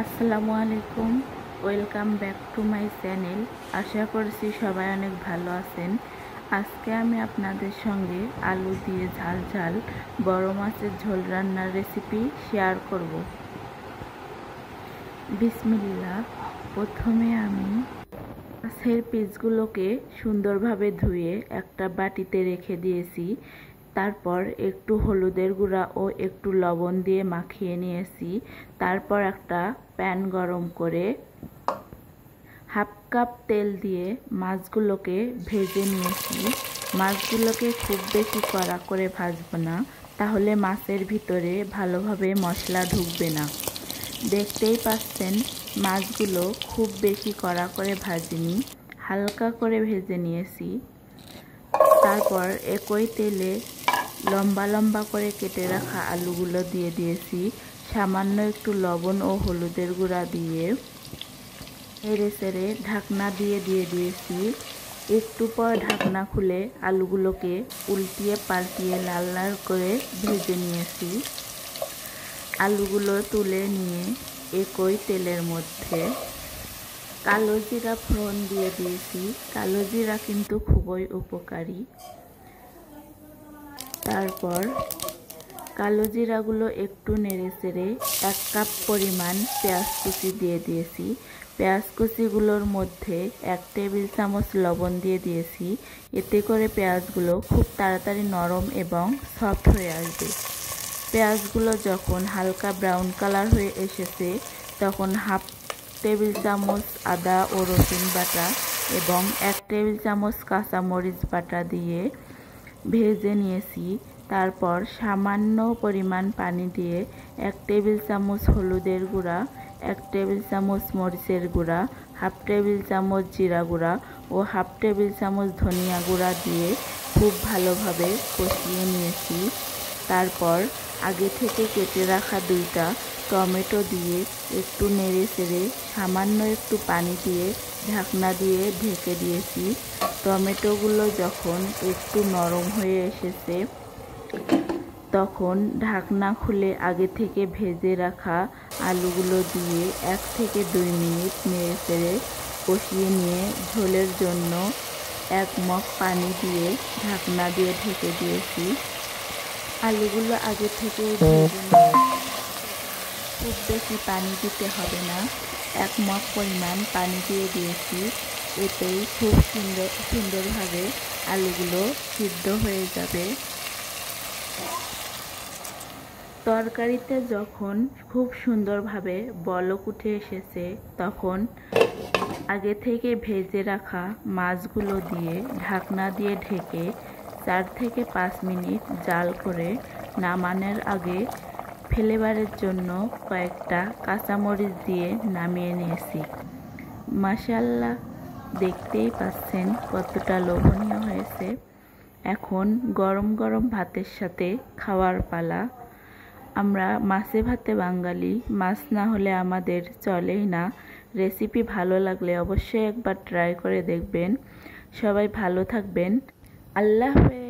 আসসালামু আলাইকুম, welcome back to my channel. আশা করছি সবাই অনেক ভালো আছেন। আজকে আমি আপনাদের সঙ্গে আলু দিয়ে ঝাল ঝাল বড় মাছের ঝোল রান্নার রেসিপি শেয়ার করব। বিসমিল্লাহ। প্রথমে আমি মাছের পিসগুলোকে সুন্দরভাবে ধুয়ে একটা বাটিতে রেখে দিয়েছি। তারপর একটু হলুদের গুঁড়া ও একটু লবণ দিয়ে মাখিয়ে নিয়েছি। তারপর একটা প্যান গরম করে হাফ কাপ তেল দিয়ে মাছগুলোকে ভেজে নিয়েছি। মাছগুলোকে খুব বেশি কড়া করে ভাজবো না, তাহলে মাছের ভিতরে ভালোভাবে মশলা ঢুকবে না। দেখতেই পাচ্ছেন মাছগুলো খুব বেশি কড়া করে ভাজিনি, হালকা করে ভেজে নিয়েছি। তারপর একই তেলে লম্বা লম্বা করে কেটে রাখা আলুগুলো দিয়ে দিয়েছি। সামান্য একটু লবণ ও হলুদের গুঁড়া দিয়ে নেড়ে চেড়ে ঢাকনা দিয়ে দিয়েছি। একটু পর ঢাকনা খুলে আলুগুলোকে উল্টিয়ে পাল্টিয়ে লাল লাল করে ভেজে নিয়েছি। আলুগুলো তুলে নিয়ে একই তেলের মধ্যে কালো জিরা ফোড়ন দিয়ে দিয়েছি। কালো জিরা কিন্তু খুবই উপকারী। তারপর কালো জিরাগুলো একটু নেড়ে চেড়ে 1 কাপ পরিমাণ পেঁয়াজ কুচি দিয়ে দিয়েছি। পেঁয়াজ কুচিগুলোর মধ্যে 1 টেবিল চামচ লবণ দিয়ে দিয়েছি। এতে করে পেঁয়াজগুলো খুব তাড়াতাড়ি নরম এবং সফট হয়ে আসবে। পেঁয়াজগুলো যখন হালকা ব্রাউন কালার হয়ে এসেছে, তখন হাফ টেবিল চামচ আদা ও রসুন বাটা এবং 1 টেবিল চামচ কাঁচামরিচ বাটা দিয়ে ভেজে নিয়েছি। তারপর সামান্য পরিমাণ পানি দিয়ে 1 টেবিল চামচ হলুদের গুঁড়া, 1 টেবিল চামচ মরিচের গুঁড়া, হাফ টেবিল চামচ জিরা গুঁড়া ও হাফ টেবিল চামচ ধনিয়া গুঁড়া দিয়ে খুব ভালোভাবে কষিয়ে নিয়েছি। তারপর আগে থেকে কেটে রাখা 2টা টমেটো দিয়ে একটু নেড়ে চেড়ে সামান্য একটু পানি দিয়ে ঢাকনা দিয়ে ঢেকে দিয়েছি। টমেটোগুলো যখন একটু নরম হয়ে এসেছে, তখন ঢাকনা খুলে আগে থেকে ভেজে রাখা আলুগুলো দিয়ে 1 থেকে 2 মিনিট নেড়ে চেড়ে কষিয়ে নিয়ে ঝোলের জন্য 1 মগ পানি দিয়ে ঢাকনা দিয়ে ঢেকে দিয়েছি। আলুগুলো আগে থেকে ভেজে নিয়ে খুব বেশি পানি দিতে হবে না, 1 মগ পরিমাণ পানি দিয়ে দিয়েছি। এতেই খুব সুন্দরভাবে আলুগুলো সিদ্ধ হয়ে যাবে। তরকারিতে যখন খুব সুন্দরভাবে বলক উঠে এসেছে, তখন আগে থেকে ভেজে রাখা মাছগুলো দিয়ে ঢাকনা দিয়ে ঢেকে 4 থেকে 5 মিনিট জাল করে নামানোর আগে ফ্লেভারের জন্য কয়েকটা কাঁচামরিচ দিয়ে নামিয়ে নিয়েছি। মাশাআল্লাহ, দেখতেই পাচ্ছেন কতটা লোভনীয় হয়েছে। এখন গরম গরম ভাতের সাথে খাওয়ার পালা। আমরা মাছে ভাতে বাঙালি, মাছ না হলে আমাদের চলেই না। রেসিপি ভালো লাগলে অবশ্যই একবার ট্রাই করে দেখবেন। সবাই ভালো থাকবেন। আল্লাহ হাফেজ।